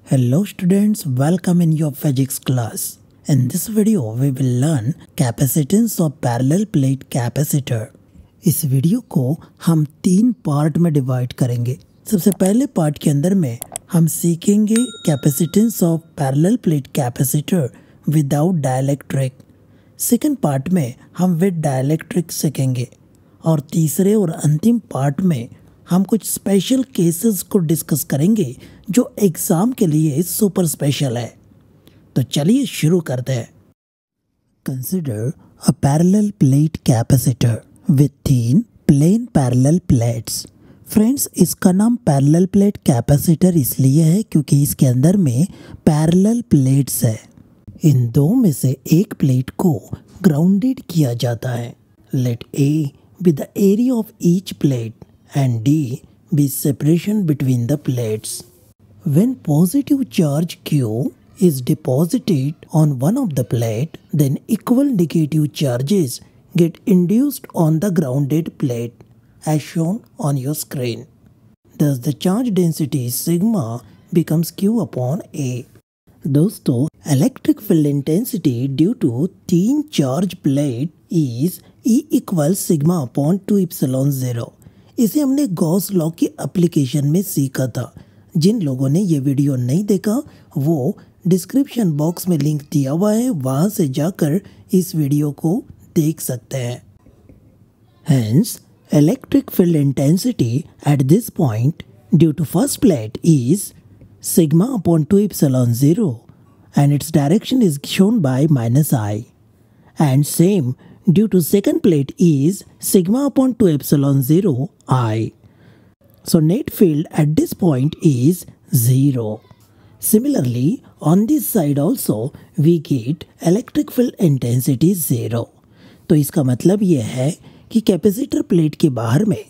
Hello students, welcome in your physics class. In this video we will learn capacitance of parallel plate capacitor. इस video को हम 3 part में divide करेंगे। सबसे पहले पार्ट के अंदर में हम सीखेंगे capacitance of parallel plate capacitor without dielectric. Second part में हम विद डाइलेक्ट्रिक सीखेंगे और तीसरे और अंतिम पार्ट में हम कुछ स्पेशल केसेस को डिस्कस करेंगे जो एग्ज़ाम के लिए सुपर स्पेशल है। तो चलिए शुरू करते हैं। Consider a parallel plate capacitor with 3 plane parallel plates. Friends, इसका नाम पैरेलल प्लेट कैपेसिटर इसलिए है क्योंकि इसके अंदर में पैरेलल प्लेट्स है। इन दो में से एक प्लेट को ग्राउंडेड किया जाता है। Let a be the area of each plate and D be separation between the plates. When positive charge Q is deposited on one of the plate, then equal negative charges get induced on the grounded plate as shown on your screen. Thus the charge density sigma becomes Q upon A. दोस्तों, electric field intensity due to 3 charge plate is E equals sigma upon 2 epsilon 0. इसे हमने Gauss law की application में सीखा था। जिन लोगों ने ये वीडियो नहीं देखा वो डिस्क्रिप्शन बॉक्स में लिंक दिया हुआ है, वहाँ से जाकर इस वीडियो को देख सकते हैं। Hence, electric field intensity at this point due to first plate is sigma upon 2 epsilon 0 and its direction is shown by -I, and same due to second plate is sigma upon 2 epsilon 0 I. So net field at this point is 0. Similarly, on this side also we get electric field intensity 0. तो इसका मतलब ये है कि capacitor plate के बाहर में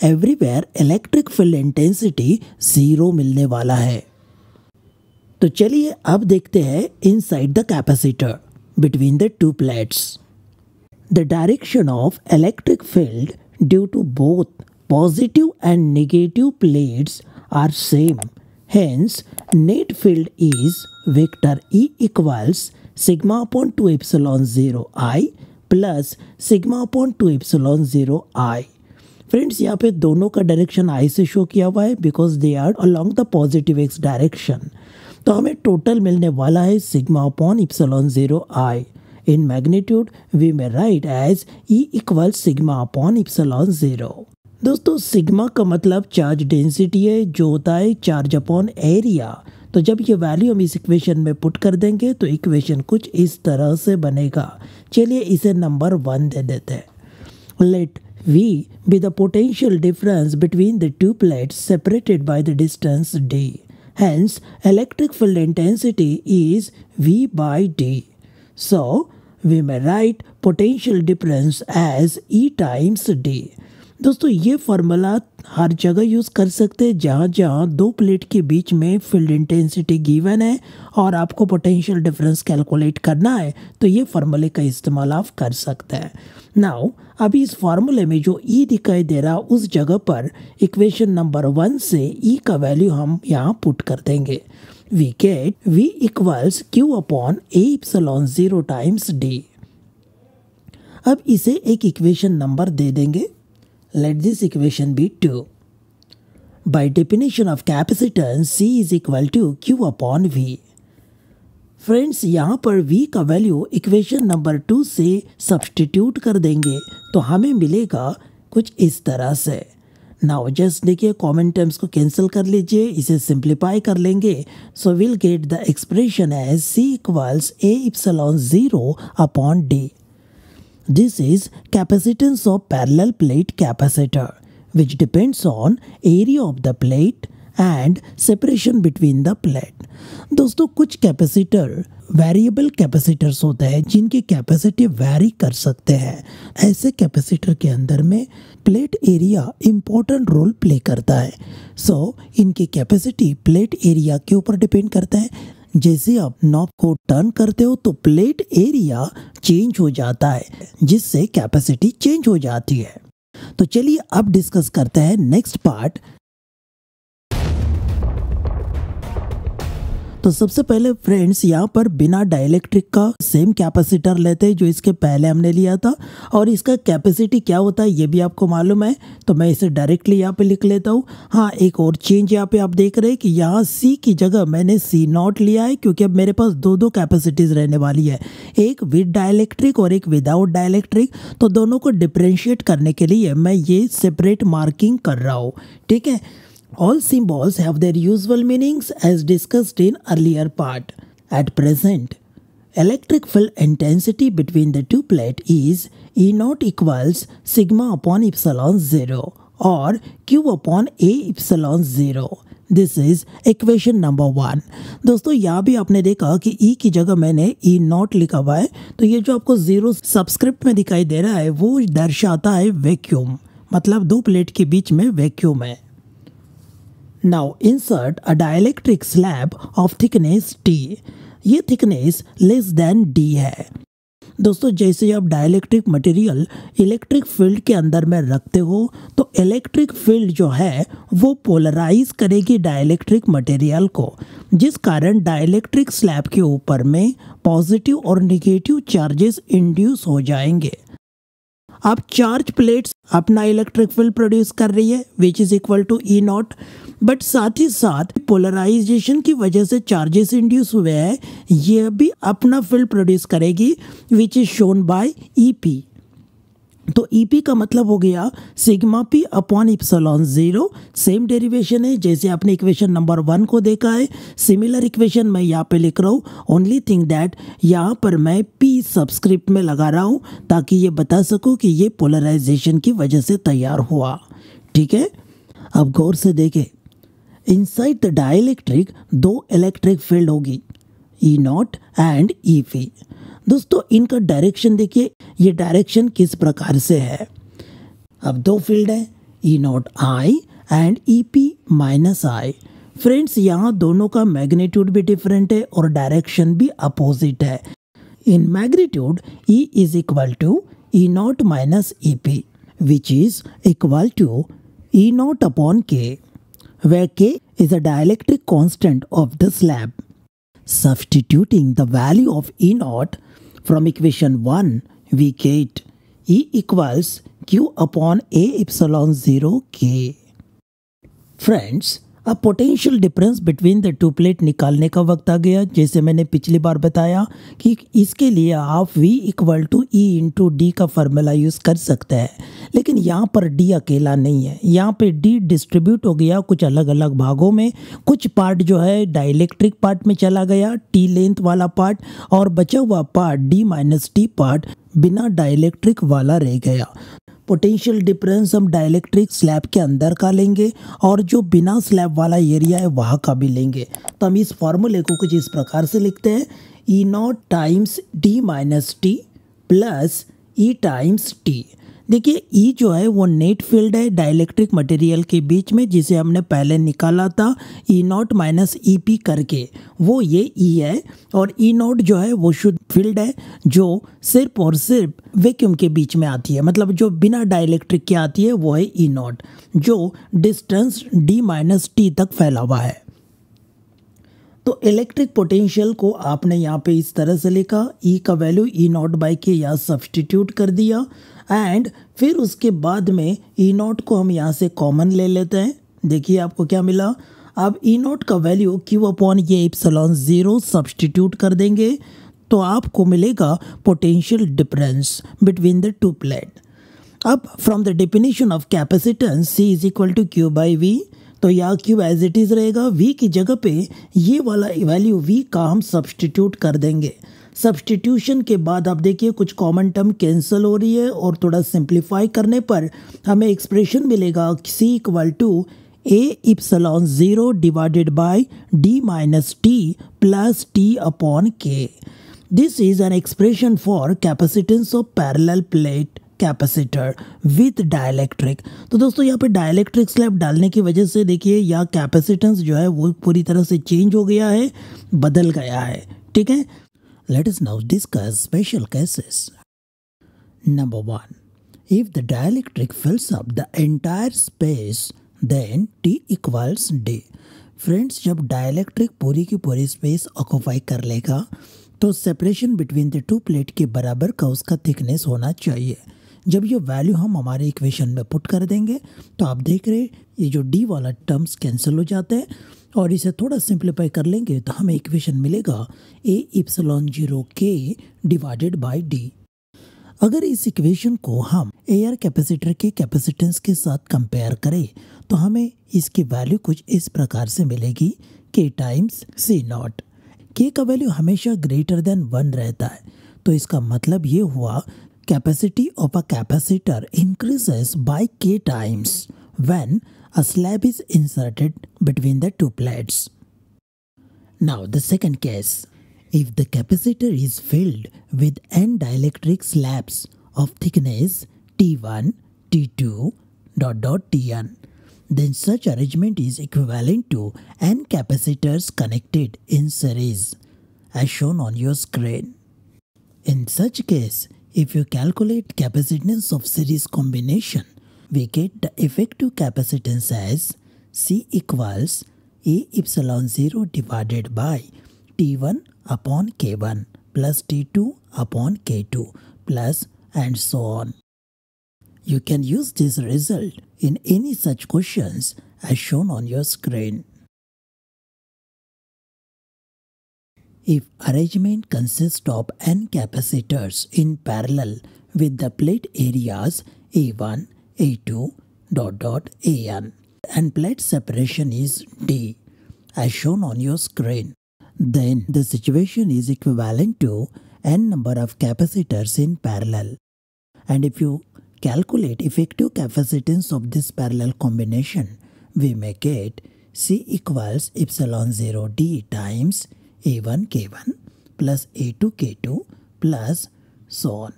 everywhere electric field intensity 0 मिलने वाला है। तो चलिए अब देखते हैं inside the capacitor between the to plates. The direction of electric field due to both positive and negative plates are same. Hence, net field is vector E equals sigma upon 2 epsilon 0 I plus sigma upon 2 epsilon 0 I. Friends, यहाँ पे दोनों का direction I से show किया हुआ है because they are along the positive x direction. तो हमें टोटल मिलने वाला है sigma upon epsilon 0 I. In magnitude, we may write as E equals sigma upon epsilon 0. दोस्तों, सिग्मा का मतलब चार्ज डेंसिटी है जो होता है चार्ज अपॉन एरिया। तो जब ये वैल्यू हम इस इक्वेशन में पुट कर देंगे तो इक्वेशन कुछ इस तरह से बनेगा। चलिए इसे नंबर 1 दे देते हैं। Let V be the potential difference between the two plates separated by the distance D. Hence, electric field intensity is V by D. So, we may write potential difference as E times D. दोस्तों, ये formula हर जगह use कर सकते हैं जहाँ जहाँ दो plate के बीच में फील्ड इंटेंसिटी गिवन है और आपको पोटेंशियल डिफरेंस कैलकुलेट करना है तो ये फार्मूले का इस्तेमाल आप कर सकते हैं। नाउ अभी इस फार्मूले में जो E दिखाई दे रहा उस जगह पर इक्वेशन नंबर 1 से E का वैल्यू हम यहाँ पुट कर देंगे। We get V equals Q upon A epsilon 0 times D. अब इसे एक इक्वेशन नंबर दे देंगे। Let this equation be 2. By definition of capacitance, C is equal to Q upon V. Friends, यहाँ पर V का वैल्यू इक्वेशन नंबर 2 से substitute कर देंगे तो हमें मिलेगा कुछ इस तरह से। नाउ जस्ट देखिए, कॉमन टर्म्स को कैंसिल कर लीजिए, इसे सिंप्लीफाई कर लेंगे। So will get the expression as C equals A epsilon 0 upon D. This is capacitance of parallel plate capacitor which depends on area of the plate and separation between the plate. दोस्तों, कुछ capacitor variable capacitors होते हैं जिनकी capacity vary कर सकते हैं। ऐसे capacitor के अंदर में plate area important role play करता है। सो इनकी कैपेसिटी प्लेट एरिया के ऊपर डिपेंड करता है। जैसे आप नॉब को टर्न करते हो तो प्लेट एरिया चेंज हो जाता है जिससे कैपेसिटी चेंज हो जाती है। तो चलिए अब डिस्कस करते हैं नेक्स्ट पार्ट। तो सबसे पहले फ्रेंड्स यहाँ पर बिना डाइलेक्ट्रिक का सेम कैपेसिटर लेते हैं जो इसके पहले हमने लिया था, और इसका कैपेसिटी क्या होता है ये भी आपको मालूम है, तो मैं इसे डायरेक्टली यहाँ पे लिख लेता हूँ। हाँ, एक और चेंज यहाँ पे आप देख रहे हैं कि यहाँ C की जगह मैंने C0 लिया है, क्योंकि अब मेरे पास दो कैपेसिटीज रहने वाली है, एक विद डाइलेक्ट्रिक और एक विदाउट डाइलेक्ट्रिक। तो दोनों को डिफ्रेंशिएट करने के लिए मैं ये सेपरेट मार्किंग कर रहा हूँ, ठीक है। All symbols have their usual meanings as discussed in earlier part. At present, electric field intensity between the two plates is E0 equals sigma upon epsilon 0 or Q upon A epsilon 0. This is equation number 1. दोस्तों यहाँ भी आपने देखा कि E की जगह मैंने E0 लिखा हुआ है, तो ये जो आपको 0 सबस्क्रिप्ट में दिखाई दे रहा है वो दर्शाता है वैक्यूम, मतलब दो प्लेट के बीच में वैक्यूम है। Now insert a dielectric slab of thickness T. ये थिकनेस लेस देन D है। दोस्तों जैसे आप डाइलेक्ट्रिक मटेरियल इलेक्ट्रिक फील्ड के अंदर में रखते हो तो इलेक्ट्रिक फील्ड जो है वो पोलराइज करेगी डाइलेक्ट्रिक मटेरियल को, जिस कारण डाइलेक्ट्रिक स्लैब के ऊपर में पॉजिटिव और नेगेटिव चार्जेस इंड्यूस हो जाएंगे। अब चार्ज प्लेट्स अपना इलेक्ट्रिक फील्ड प्रोड्यूस कर रही है which is equal to E0, but साथ ही साथ पोलराइजेशन की वजह से चार्जेस इंड्यूस हुए हैं, ये भी अपना फील्ड प्रोड्यूस करेगी which is shown by EP। तो EP का मतलब हो गया sigma P upon epsilon 0। Same derivation है जैसे आपने इक्वेशन नंबर 1 को देखा है, सिमिलर इक्वेशन मैं यहाँ पे लिख रहा हूँ। ओनली थिंग दैट यहाँ पर मैं P सबस्क्रिप्ट में लगा रहा हूँ ताकि ये बता सकूँ कि ये पोलराइजेशन की वजह से तैयार हुआ, ठीक है। अब गौर से देखें, इनसाइड द डाइलेक्ट्रिक दो इलेक्ट्रिक फील्ड होगी E0 एंड EP। दोस्तों इनका डायरेक्शन देखिए, ये डायरेक्शन किस प्रकार से है। अब दो फील्ड है E0 I and EP minus I। Friends यहाँ दोनों का मैग्नीट्यूड भी डिफरेंट है और डायरेक्शन भी अपोजिट है। In magnitude E is equal to E0 minus EP which is equal to E0 upon K, where K is a dielectric constant of the slab. Substituting the value of E0 from equation 1, we get E equals Q upon A epsilon 0 K. Friends, अब potential difference between the two plate निकालने का वक्त आ गया। जैसे मैंने पिछली बार बताया कि इसके लिए आप V equal to E into d का फार्मूला यूज़ कर सकते हैं, लेकिन यहाँ पर D अकेला नहीं है, यहाँ पे D डिस्ट्रीब्यूट हो गया कुछ अलग अलग भागों में। कुछ पार्ट जो है डाइलेक्ट्रिक पार्ट में चला गया, T लेंथ वाला पार्ट, और बचा हुआ part D minus T part बिना डाइलेक्ट्रिक वाला रह गया। पोटेंशियल डिफरेंस हम डाइलेक्ट्रिक स्लैब के अंदर का लेंगे और जो बिना स्लैब वाला एरिया है वहाँ का भी लेंगे। तो हम इस फॉर्मूले को कुछ इस प्रकार से लिखते हैं, E0 times D minus T plus E times T। देखिए E जो है वो नेट फील्ड है डाइलेक्ट्रिक मटेरियल के बीच में, जिसे हमने पहले निकाला था E0 माइनस EP करके, वो ये E है। और E0 जो है वो शुद्ध फील्ड है जो सिर्फ और सिर्फ वैक्यूम के बीच में आती है, मतलब जो बिना डाइलेक्ट्रिक के आती है वो है E0, जो डिस्टेंस D माइनस T तक फैला हुआ है। तो इलेक्ट्रिक पोटेंशियल को आपने यहाँ पे इस तरह से लिखा, E का वैल्यू E0 बाई के यहाँ सब्सटीट्यूट कर दिया, एंड फिर उसके बाद में E0 को हम यहाँ से कॉमन ले लेते हैं। देखिए आपको क्या मिला। अब E0 का वैल्यू Q अपॉन ये इप्सिलॉन 0 सब्सटीट्यूट कर देंगे तो आपको मिलेगा potential difference between the two plate. अब from the definition of capacitance C is equal to Q by V, तो यहाँ Q एज इट इज़ रहेगा, V की जगह पे ये वाला वैल्यू V का हम सब्सटीट्यूट कर देंगे। सब्सटीट्यूशन के बाद आप देखिए कुछ कॉमन टर्म कैंसिल हो रही है और थोड़ा सिंप्लीफाई करने पर हमें एक्सप्रेशन मिलेगा C equal to A epsilon 0 divided by D minus T plus T upon K। This is an expression for capacitance of parallel plate capacitor with dielectric. तो दोस्तों यहाँ पे डाइलेक्ट्रिक स्लैब डालने की वजह से देखिए यहाँ कैपेसिटेंस जो है वो पूरी तरह से चेंज हो गया है, बदल गया है, ठीक है। Let us now discuss special cases. Number 1. If the dielectric fills up the entire space, then T equals D. Friends, जब डाइलेक्ट्रिक पूरी की पूरी स्पेस ऑक्यूपाई कर लेगा तो separation between the two plate के बराबर का उसका थिकनेस होना चाहिए। जब ये वैल्यू हम हमारे इक्वेशन में पुट कर देंगे तो आप देख रहे ये जो डी वाला टर्म्स कैंसिल हो जाते हैं और इसे थोड़ा सिंप्लीफाई कर लेंगे तो हमें इक्वेशन मिलेगा ए इप्सिलॉन 0 के डिवाइडेड बाय डी। अगर इस इक्वेशन को हम एयर कैपेसिटर के कैपेसिटेंस के साथ कंपेयर करें तो हमें इसकी वैल्यू कुछ इस प्रकार से मिलेगी के टाइम्स सी नॉट। के का वैल्यू हमेशा ग्रेटर देन 1 रहता है, तो इसका मतलब ये हुआ capacity of a capacitor increases by K times when a slab is inserted between the two plates. Now the second case, if the capacitor is filled with n dielectric slabs of thickness T1, T2, Tn, then such arrangement is equivalent to n capacitors connected in series as shown on your screen. In such case, if you calculate capacitance of series combination, we get the effective capacitance as C equals A epsilon 0 divided by T1 upon K1 plus T2 upon K2 plus and so on. You can use this result in any such questions as shown on your screen. If arrangement consists of n capacitors in parallel with the plate areas A1, A2, An and plate separation is D as shown on your screen, then the situation is equivalent to n number of capacitors in parallel. And if you calculate effective capacitance of this parallel combination, we may get C equals epsilon 0 D times A1 K1 plus A2 K2 plus so on.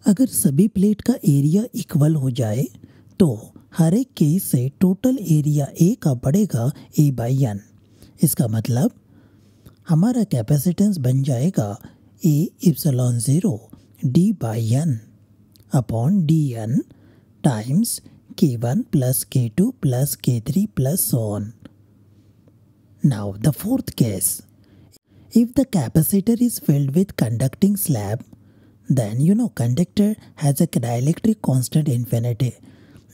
अगर सभी plate का area equal हो जाए तो हर एक case से total area A का बढ़ेगा ए बाई एन। इसका मतलब हमारा कैपेसिटेंस बन जाएगा a epsilon 0 d by n upon d n times K1 plus K2 plus K3 plus so on. Now the fourth case. If the capacitor is filled with conducting slab, then conductor has a dielectric constant infinity.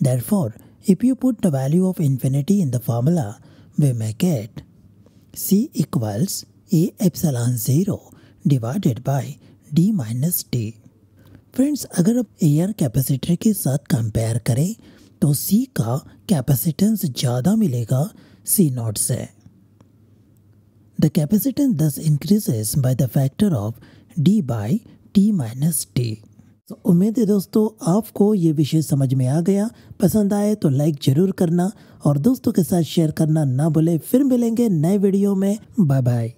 Therefore, if you put the value of infinity in the formula, we may get C equals A epsilon 0 divided by D minus D. Friends, अगर आप air capacitor के साथ compare करें तो C का capacitance ज़्यादा मिलेगा C not से। The capacitance thus increases by the factor of D by T minus T. तो उम्मीद है दोस्तों आपको ये विषय समझ में आ गया। पसंद आए तो लाइक जरूर करना और दोस्तों के साथ शेयर करना ना भूले। फिर मिलेंगे नए वीडियो में। Bye bye.